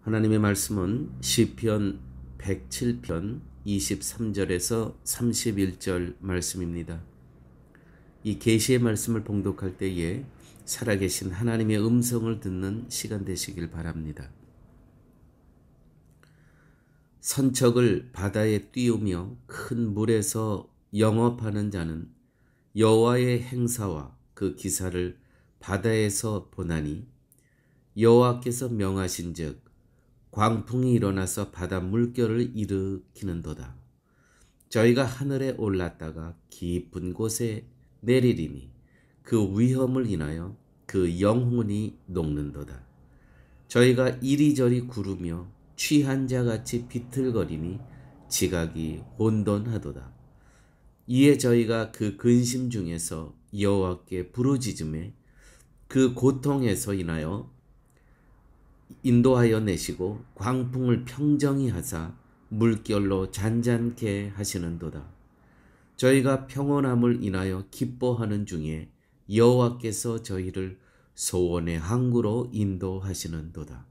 하나님의 말씀은 시편 107편 23절에서 31절 말씀입니다. 이 계시의 말씀을 봉독할 때에 살아계신 하나님의 음성을 듣는 시간 되시길 바랍니다. 선척을 바다에 띄우며 큰 물에서 영업하는 자는 여호와의 행사와 그 기사를 바다에서 보나니 여호와께서 명하신즉 광풍이 일어나서 바다 물결을 일으키는도다. 저희가 하늘에 올랐다가 깊은 곳에 내리리니 그 위험을 인하여 그 영혼이 녹는도다. 저희가 이리저리 구르며 취한 자같이 비틀거리니 지각이 혼돈하도다. 이에 저희가 그 근심 중에서 여호와께 부르짖음에 그 고통에서 인하여 인도하여 내시고 광풍을 평정히 하사 물결로 잔잔케 하시는도다. 저희가 평온함을 인하여 기뻐하는 중에 여호와께서 저희를 소원의 항구로 인도하시는도다.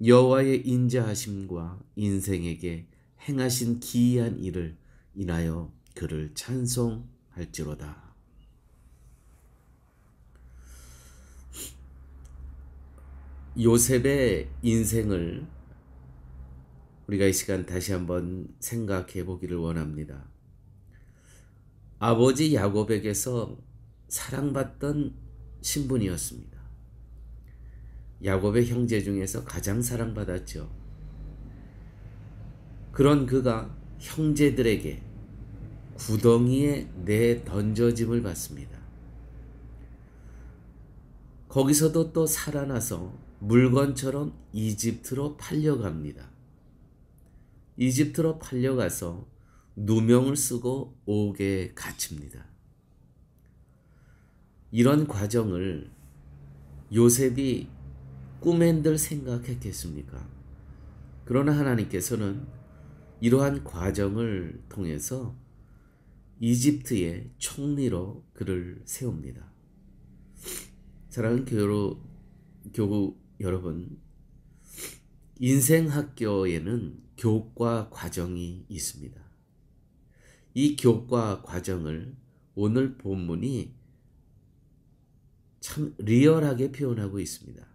여호와의 인자하심과 인생에게 행하신 기이한 일을 인하여 그를 찬송할지로다. 요셉의 인생을 우리가 이 시간 다시 한번 생각해 보기를 원합니다. 아버지 야곱에게서 사랑받던 신분이었습니다. 야곱의 형제 중에서 가장 사랑받았죠. 그런 그가 형제들에게 구덩이에 내던져짐을 받습니다. 거기서도 또 살아나서 물건처럼 이집트로 팔려갑니다. 이집트로 팔려가서 누명을 쓰고 옥에 갇힙니다. 이런 과정을 요셉이 꿈엔들 생각했겠습니까? 그러나 하나님께서는 이러한 과정을 통해서 이집트의 총리로 그를 세웁니다. 사랑하는 교우 여러분, 인생 학교에는 교과 과정이 있습니다. 이 교과 과정을 오늘 본문이 참 리얼하게 표현하고 있습니다.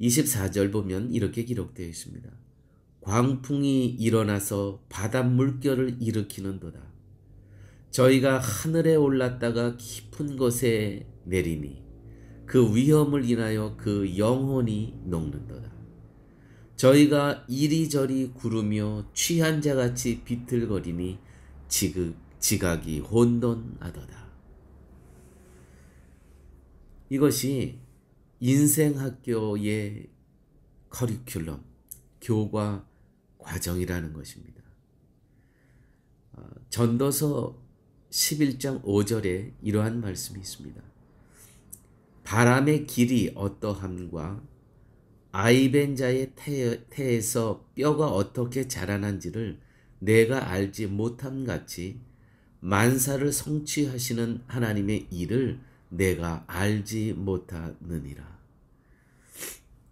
24절 보면 이렇게 기록되어 있습니다. 광풍이 일어나서 바다 물결을 일으키는도다. 저희가 하늘에 올랐다가 깊은 곳에 내리니 그 위험을 인하여 그 영혼이 녹는도다. 저희가 이리저리 구르며 취한 자같이 비틀거리니 지각이 혼돈하도다. 이것이 인생학교의 커리큘럼, 교과 과정이라는 것입니다. 전도서 11장 5절에 이러한 말씀이 있습니다. 바람의 길이 어떠함과 아이벤 자의 태에서 뼈가 어떻게 자라난지를 내가 알지 못함 같이 만사를 성취하시는 하나님의 일을 내가 알지 못하느니라.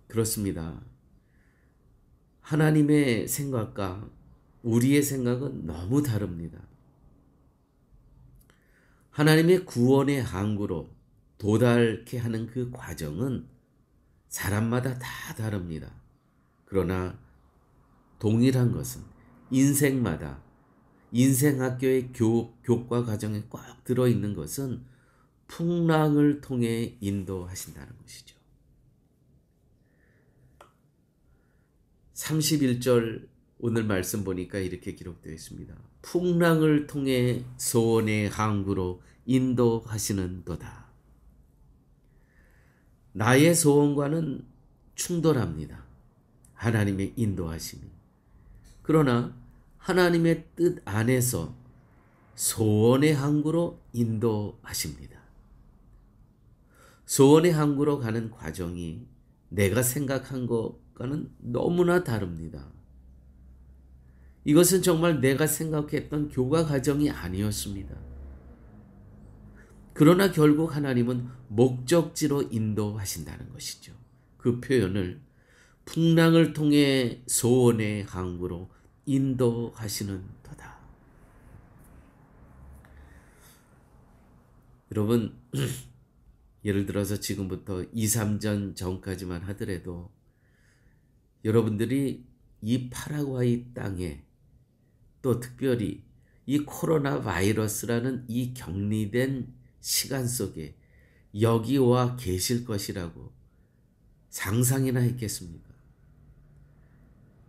그렇습니다. 하나님의 생각과 우리의 생각은 너무 다릅니다. 하나님의 구원의 항구로 도달케 하는 그 과정은 사람마다 다 다릅니다. 그러나 동일한 것은 인생마다 인생학교의 교과 과정에 꼭 들어있는 것은 풍랑을 통해 인도하신다는 것이죠. 31절 오늘 말씀 보니까 이렇게 기록되어 있습니다. 풍랑을 통해 소원의 항구로 인도하시는도다. 나의 소원과는 충돌합니다. 하나님의 인도하심이. 그러나 하나님의 뜻 안에서 소원의 항구로 인도하십니다. 소원의 항구로 가는 과정이 내가 생각한 것과는 너무나 다릅니다. 이것은 정말 내가 생각했던 교과 과정이 아니었습니다. 그러나 결국 하나님은 목적지로 인도하신다는 것이죠. 그 표현을 풍랑을 통해 소원의 항구로 인도하시는 도다. 여러분, 예를 들어서 지금부터 2, 3년 전까지만 하더라도 여러분들이 이 파라과이 땅에 또 특별히 이 코로나 바이러스라는 이 격리된 시간 속에 여기 와 계실 것이라고 상상이나 했겠습니까?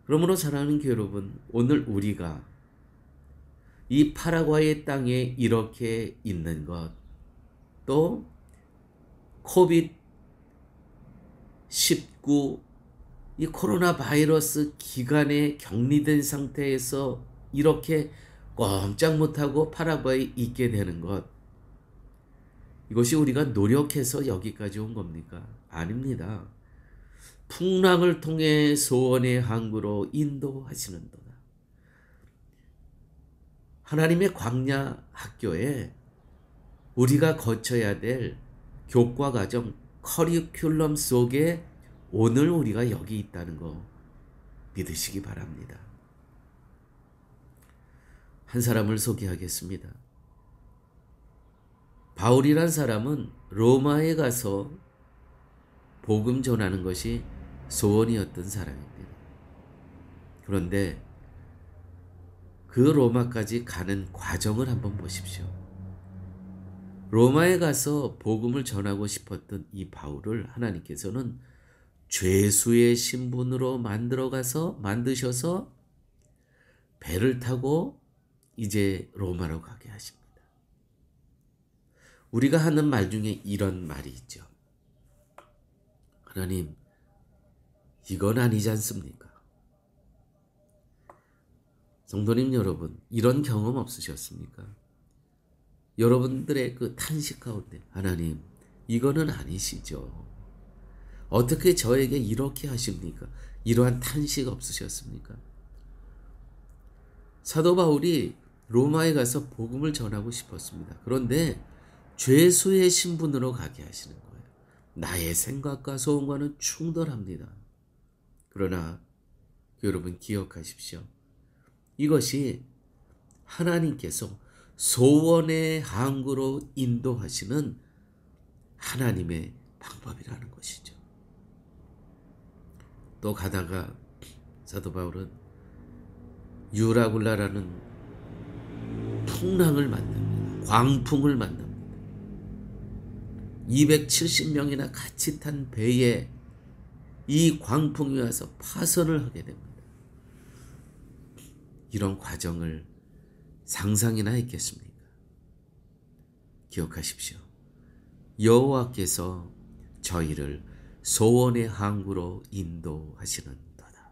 그러므로 사랑하는 교회 여러분, 오늘 우리가 이 파라과이 땅에 이렇게 있는 것, 또 코비드-19 이 코로나 바이러스 기간에 격리된 상태에서 이렇게 꼼짝 못하고 파라과이에 있게 되는 것, 이것이 우리가 노력해서 여기까지 온 겁니까? 아닙니다. 풍랑을 통해 소원의 항구로 인도하시는도다. 하나님의 광야 학교에 우리가 거쳐야 될 교과 과정, 커리큘럼 속에 오늘 우리가 여기 있다는 거 믿으시기 바랍니다. 한 사람을 소개하겠습니다. 바울이란 사람은 로마에 가서 복음 전하는 것이 소원이었던 사람입니다. 그런데 그 로마까지 가는 과정을 한번 보십시오. 로마에 가서 복음을 전하고 싶었던 이 바울을 하나님께서는 죄수의 신분으로 만드셔서 배를 타고 이제 로마로 가게 하십니다. 우리가 하는 말 중에 이런 말이 있죠. 하나님, 이건 아니지 않습니까? 성도님 여러분, 이런 경험 없으셨습니까? 여러분들의 그 탄식 가운데 하나님, 이거는 아니시죠? 어떻게 저에게 이렇게 하십니까? 이러한 탄식 없으셨습니까? 사도 바울이 로마에 가서 복음을 전하고 싶었습니다. 그런데 죄수의 신분으로 가게 하시는 거예요. 나의 생각과 소원과는 충돌합니다. 그러나 여러분 기억하십시오. 이것이 하나님께서 소원의 항구로 인도하시는 하나님의 방법이라는 것이죠. 또 가다가 사도 바울은 유라굴라라는 풍랑을 만납니다. 광풍을 만납니다. 270명이나 같이 탄 배에 이 광풍이 와서 파선을 하게 됩니다. 이런 과정을 상상이나 했겠습니까? 기억하십시오. 여호와께서 저희를 소원의 항구로 인도하시는도다.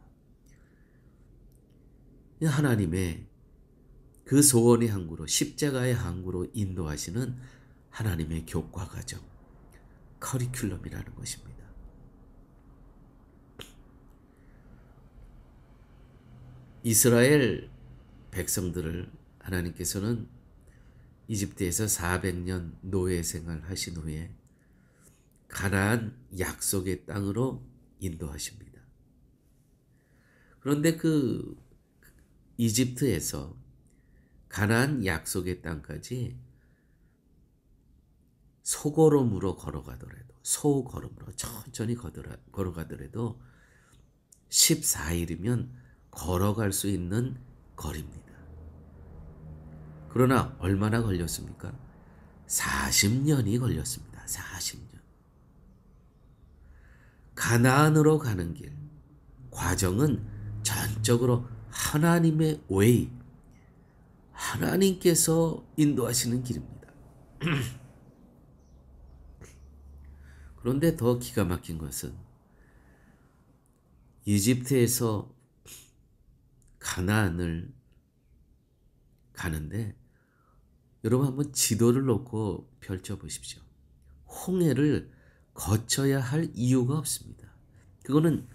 하나님의 그 소원의 항구로, 십자가의 항구로 인도하시는 하나님의 교과 과정, 커리큘럼이라는 것입니다. 이스라엘 백성들을 하나님께서는 이집트에서 400년 노예 생활하신 후에 가나안 약속의 땅으로 인도하십니다. 그런데 그 이집트에서 가나안 약속의 땅까지 소걸음으로 걸어가더라도, 소걸음으로 천천히 걸어가더라도 14일이면 걸어갈 수 있는 거리입니다. 그러나 얼마나 걸렸습니까? 40년이 걸렸습니다. 40년. 가나안으로 가는 길, 과정은 전적으로 하나님의 웨이, 하나님께서 인도하시는 길입니다. 그런데 더 기가 막힌 것은 이집트에서 가나안을 가는데 여러분 한번 지도를 놓고 펼쳐보십시오. 홍해를 거쳐야 할 이유가 없습니다. 그거는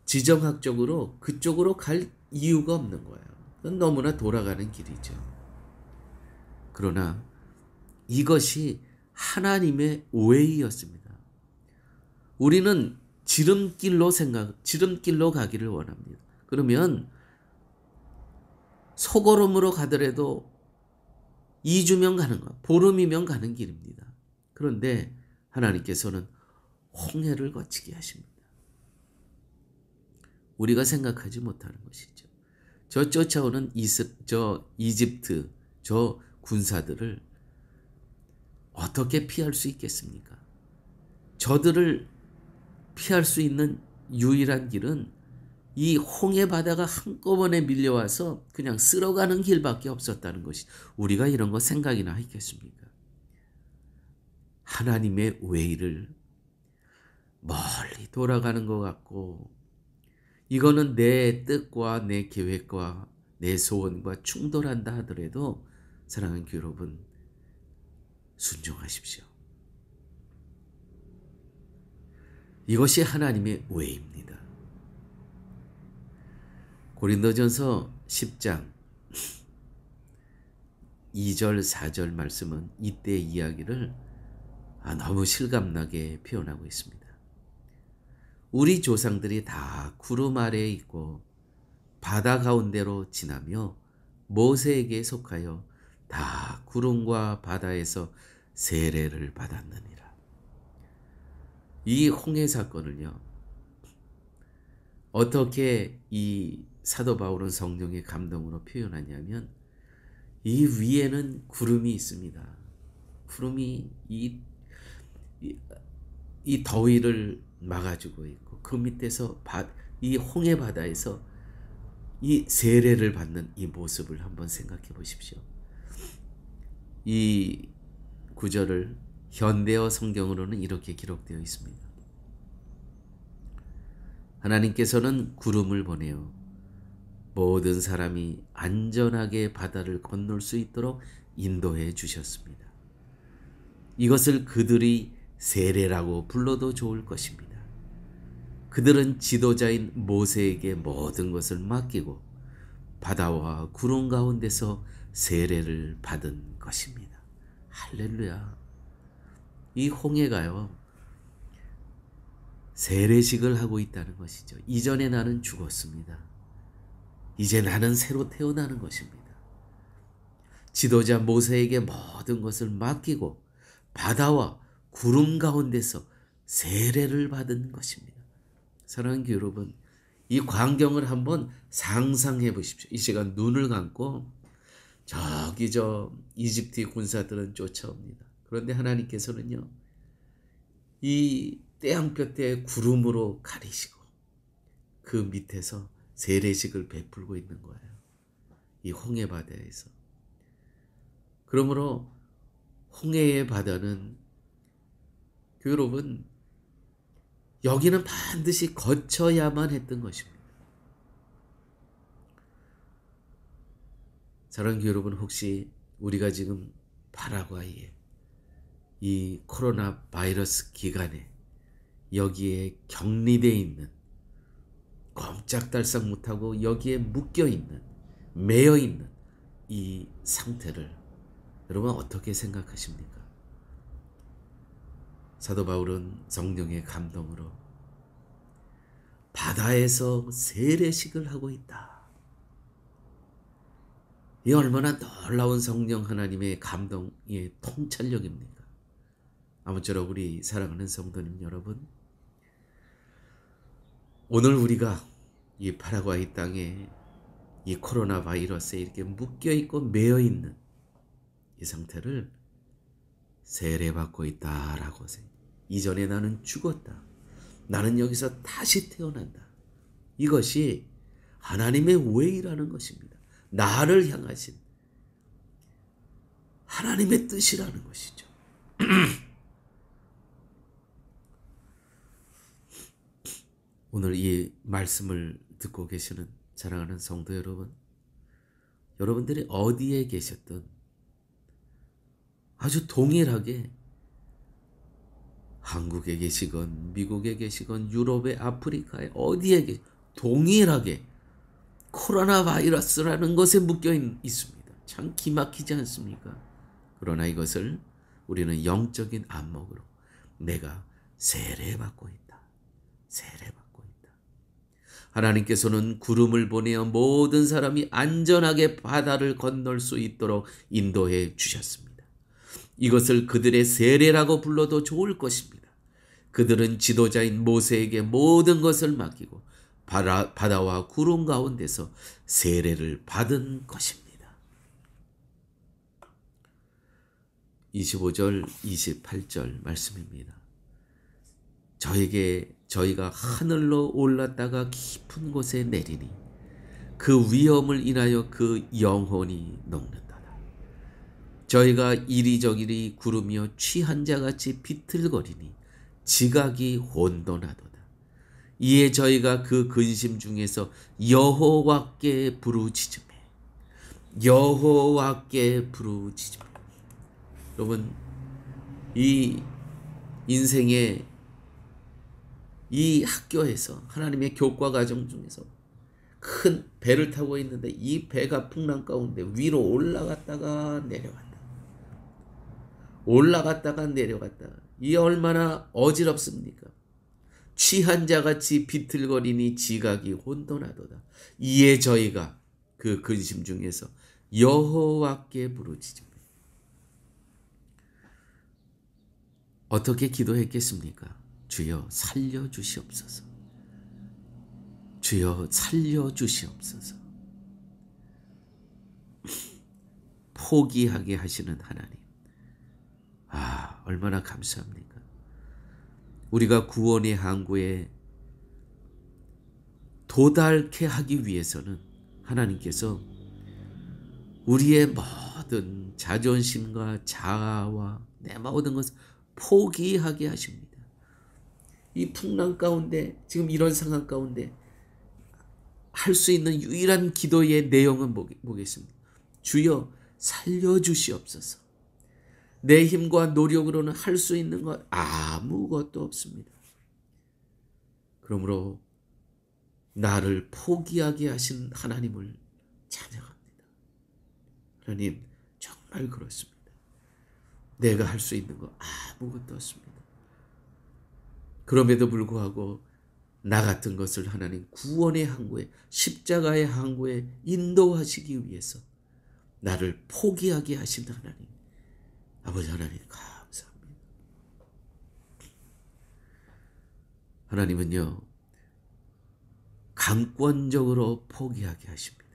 지정학적으로 그쪽으로 갈 이유가 없는 거예요. 그건 너무나 돌아가는 길이죠. 그러나 이것이 하나님의 웨이였습니다. 우리는 지름길로 가기를 원합니다. 그러면 소걸음으로 가더라도 2주면 가는 거, 보름이면 가는 길입니다. 그런데 하나님께서는 홍해를 거치게 하십니다. 우리가 생각하지 못하는 것이죠. 저 쫓아오는 이집트 저 군사들을 어떻게 피할 수 있겠습니까? 저들을 피할 수 있는 유일한 길은 이 홍해 바다가 한꺼번에 밀려와서 그냥 쓸어가는 길밖에 없었다는 것이, 우리가 이런 거 생각이나 했겠습니까? 하나님의 웨이를 멀리 돌아가는 것 같고, 이거는 내 뜻과 내 계획과 내 소원과 충돌한다 하더라도 사랑하는 교회 여러분, 순종하십시오. 이것이 하나님의 웨이입니다. 고린도전서 10장 2절 4절 말씀은 이때 이야기를 너무 실감나게 표현하고 있습니다. 우리 조상들이 다 구름 아래에 있고 바다 가운데로 지나며 모세에게 속하여 다 구름과 바다에서 세례를 받았느니라. 이 홍해 사건을요, 어떻게 이 사도 바울은 성령의 감동으로 표현하냐면, 이 위에는 구름이 있습니다. 구름이 이 더위를 막아주고 있고, 그 밑에서 이 홍해 바다에서 이 세례를 받는 이 모습을 한번 생각해 보십시오. 이 구절을 현대어 성경으로는 이렇게 기록되어 있습니다. 하나님께서는 구름을 보내어 모든 사람이 안전하게 바다를 건널 수 있도록 인도해 주셨습니다. 이것을 그들이 세례라고 불러도 좋을 것입니다. 그들은 지도자인 모세에게 모든 것을 맡기고 바다와 구름 가운데서 세례를 받은 것입니다. 할렐루야. 이 홍해가요, 세례식을 하고 있다는 것이죠. 이전에 나는 죽었습니다. 이제 나는 새로 태어나는 것입니다. 지도자 모세에게 모든 것을 맡기고 바다와 구름 가운데서 세례를 받은 것입니다. 사랑하는 교회 여러분, 이 광경을 한번 상상해 보십시오. 이 시간 눈을 감고 저기 이집트 군사들은 쫓아옵니다. 그런데 하나님께서는요, 이 태양볕에 구름으로 가리시고 그 밑에서 세례식을 베풀고 있는 거예요. 이 홍해 바다에서. 그러므로 홍해의 바다는, 교회 여러분, 여기는 반드시 거쳐야만 했던 것입니다. 사랑하는 교회 여러분, 혹시 우리가 지금 파라과이에 이 코로나 바이러스 기간에 여기에 격리되어 있는, 꼼짝달싹 못하고 여기에 묶여있는, 매여있는 이 상태를 여러분 어떻게 생각하십니까? 사도 바울은 성령의 감동으로 바다에서 세례식을 하고 있다. 이 얼마나 놀라운 성령 하나님의 감동의 통찰력입니까? 아무쪼록 우리 사랑하는 성도님 여러분, 오늘 우리가 이 파라과이 땅에 이 코로나 바이러스에 이렇게 묶여있고 매여있는 이 상태를 세례받고 있다라고 생각합니다. 이전에 나는 죽었다. 나는 여기서 다시 태어난다. 이것이 하나님의 웨이라는 것입니다. 나를 향하신 하나님의 뜻이라는 것이죠. 오늘 이 말씀을 듣고 계시는 사랑하는 성도 여러분, 여러분들이 어디에 계셨든 아주 동일하게 한국에 계시건 미국에 계시건 유럽에 아프리카에 어디에 동일하게 코로나 바이러스라는 것에 묶여 있습니다. 참 기막히지 않습니까? 그러나 이것을 우리는 영적인 안목으로 내가 세례받고 있다. 하나님께서는 구름을 보내어 모든 사람이 안전하게 바다를 건널 수 있도록 인도해 주셨습니다. 이것을 그들의 세례라고 불러도 좋을 것입니다. 그들은 지도자인 모세에게 모든 것을 맡기고 바다와 구름 가운데서 세례를 받은 것입니다. 25절, 28절 말씀입니다. 저희가 하늘로 올랐다가 깊은 곳에 내리니 그 위험을 인하여 그 영혼이 녹는다. 저희가 이리저리 구르며 취한 자같이 비틀거리니 지각이 혼돈하도다. 이에 저희가 그 근심 중에서 여호와께 부르짖으매 여호와께 부르짖으매. 여러분, 이 인생의 이 학교에서 하나님의 교과 과정 중에서 큰 배를 타고 있는데 이 배가 풍랑 가운데 위로 올라갔다가 내려갔다. 올라갔다가 내려갔다. 이 얼마나 어지럽습니까? 취한 자같이 비틀거리니 지각이 혼돈하도다. 이에 저희가 그 근심 중에서 여호와께 부르짖으며. 어떻게 기도했겠습니까? 주여 살려주시옵소서. 주여 살려주시옵소서. 포기하게 하시는 하나님, 얼마나 감사합니까? 우리가 구원의 항구에 도달케 하기 위해서는 하나님께서 우리의 모든 자존심과 자아와 내 모든 것을 포기하게 하십니다. 이 풍랑 가운데, 지금 이런 상황 가운데 할 수 있는 유일한 기도의 내용은 뭐겠습니까? 주여 살려주시옵소서. 내 힘과 노력으로는 할 수 있는 것 아무것도 없습니다. 그러므로 나를 포기하게 하신 하나님을 찬양합니다. 하나님, 정말 그렇습니다. 내가 할 수 있는 것 아무것도 없습니다. 그럼에도 불구하고 나 같은 것을 하나님 구원의 항구에, 십자가의 항구에 인도하시기 위해서 나를 포기하게 하신 하나님, 아버지 하나님 감사합니다. 하나님은요, 강권적으로 포기하게 하십니다.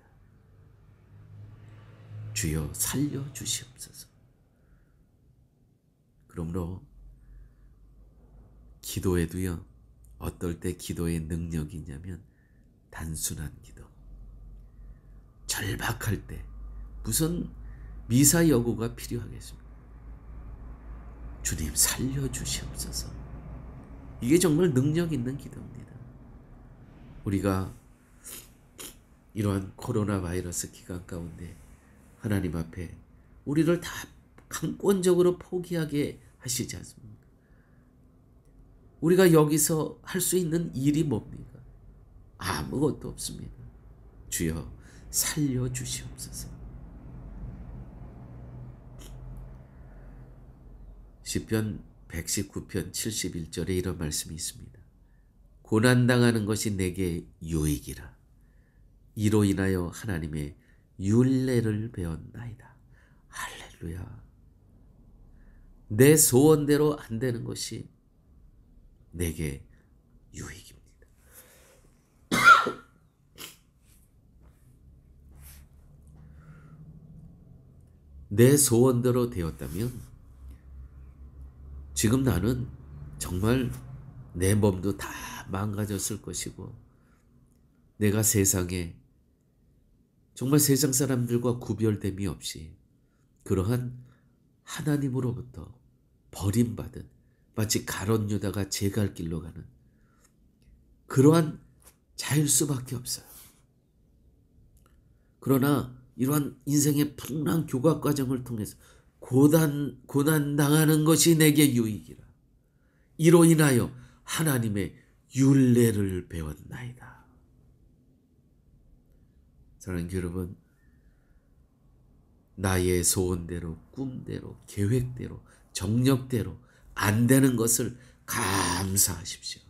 주여 살려주시옵소서. 그러므로 기도에도요, 어떨 때 기도의 능력이 있냐면 단순한 기도. 절박할 때 무슨 미사 여구가 필요하겠습니까? 주님 살려주시옵소서. 이게 정말 능력 있는 기도입니다. 우리가 이러한 코로나 바이러스 기간 가운데 하나님 앞에 우리를 다 강권적으로 포기하게 하시지 않습니까? 우리가 여기서 할 수 있는 일이 뭡니까? 아무것도 없습니다. 주여 살려주시옵소서. 시편 119편 71절에 이런 말씀이 있습니다. 고난당하는 것이 내게 유익이라. 이로 인하여 하나님의 율례를 배웠나이다. 할렐루야. 내 소원대로 안 되는 것이 내게 유익입니다. 내 소원대로 되었다면 지금 나는 정말 내 몸도 다 망가졌을 것이고, 내가 세상에 정말 세상 사람들과 구별됨이 없이 그러한 하나님으로부터 버림받은, 마치 가룟 유다가 제 갈 길로 가는 그러한 자일 수밖에 없어요. 그러나 이러한 인생의 풍랑 교과 과정을 통해서 고난 당하는 것이 내게 유익이라. 이로 인하여 하나님의 율례를 배웠나이다. 사랑하는 여러분, 나의 소원대로, 꿈대로, 계획대로, 정력대로 안 되는 것을 감사하십시오.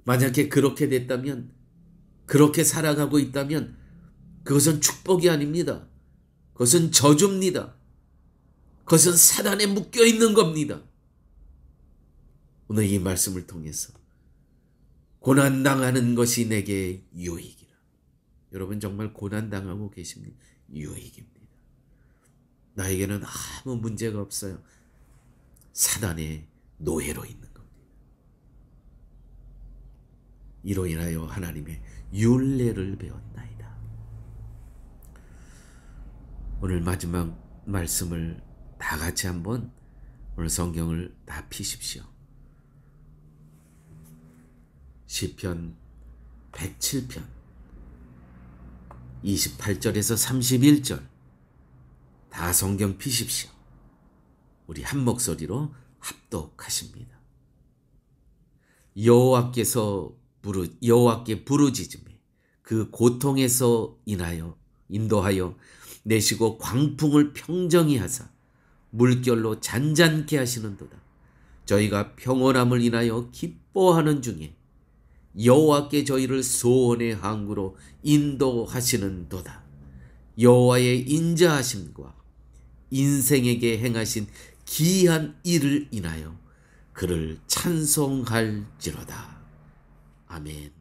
만약에 그렇게 됐다면, 그렇게 살아가고 있다면 그것은 축복이 아닙니다. 그것은 저주입니다. 그것은 사단에 묶여 있는 겁니다. 오늘 이 말씀을 통해서 고난당하는 것이 내게 유익이라. 여러분 정말 고난당하고 계십니까? 유익입니다. 나에게는 아무 문제가 없어요. 사단의 노예로 있는 겁니다. 이로 인하여 하나님의 율례를 배웠나이다. 오늘 마지막 말씀을 다 같이 한번 오늘 성경을 다 피십시오. 시편 107편 28절에서 31절 다 성경 피십시오. 우리 한 목소리로 합독하십니다. 여호와께 부르짖음에 그 고통에서 인도하여 내시고 광풍을 평정히 하사 물결로 잔잔케 하시는도다. 저희가 평온함을 인하여 기뻐하는 중에 여호와께 저희를 소원의 항구로 인도하시는도다. 여호와의 인자하심과 인생에게 행하신 기이한 일을 인하여 그를 찬송할지로다. 아멘.